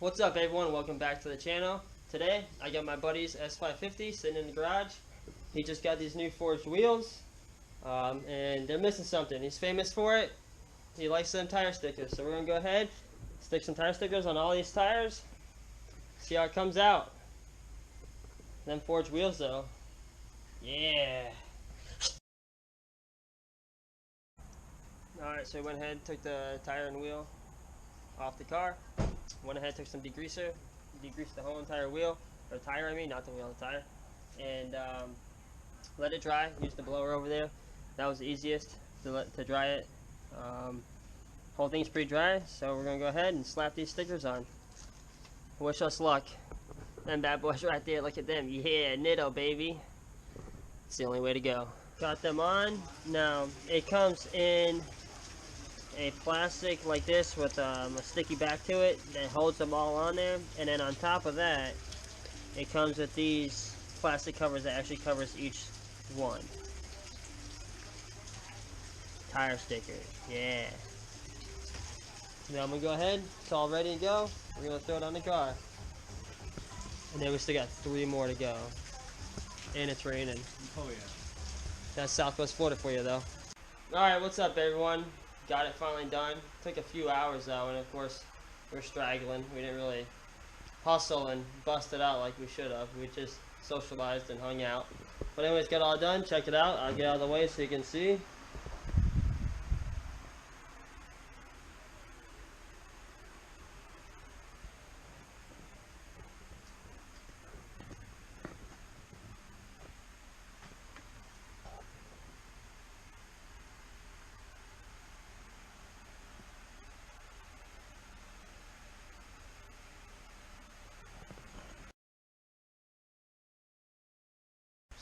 What's up everyone, welcome back to the channel. Today I got my buddy's S550 sitting in the garage. He just got these new forged wheels and they're missing something. He's famous for it. He likes them tire stickers, so we're gonna go ahead, stick some tire stickers on all these tires, see how it comes out. Them forged wheels though, yeah. Alright, so we went ahead and took the tire and wheel off the car. Went ahead, took some degreaser, degreased the whole entire wheel, or tire I mean, not the wheel, the tire, and let it dry. Used the blower over there. That was the easiest to dry it. Whole thing's pretty dry, so we're gonna go ahead and slap these stickers on. Wish us luck. Them bad boys right there, look at them. Yeah, Nitto baby. It's the only way to go. Got them on. Now it comes in a plastic like this with a sticky back to it that holds them all on there, and then on top of that it comes with these plastic covers that actually covers each one. Tire stickers, yeah. Now I'm gonna go ahead, it's all ready to go. We're gonna throw it on the car, and then we still got 3 more to go, and it's raining. Oh yeah. That's Southwest Florida for you though. Alright, what's up everyone? Got it finally done. Took a few hours though, and of course we're straggling. We didn't really hustle and bust it out like we should have. We just socialized and hung out. But anyways, got it all done. Check it out. I'll get out of the way so you can see.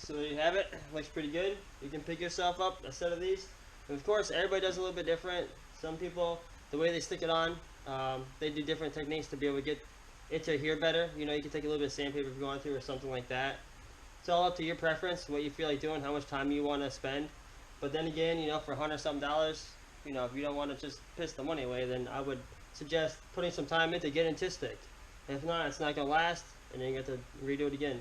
So there you have it. Looks pretty good. You can pick yourself up a set of these. And of course, everybody does a little bit different. Some people, the way they stick it on, they do different techniques to be able to get it to adhere better. You know, you can take a little bit of sandpaper if you're going through or something like that. It's all up to your preference, what you feel like doing, how much time you want to spend. But then again, you know, for $100-something, you know, if you don't want to just piss the money away, then I would suggest putting some time into getting to stick. If not, it's not going to last, and then you have to redo it again.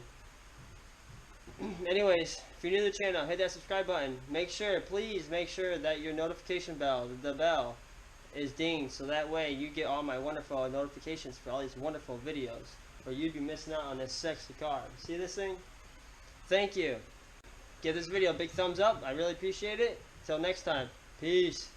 Anyways, if you're new to the channel, hit that subscribe button. Make sure, please make sure that your notification bell, the bell, is dinged, so that way you get all my wonderful notifications for all these wonderful videos, or you'd be missing out on this sexy car. See this thing? Thank you. Give this video a big thumbs up. I really appreciate it. Until next time, peace.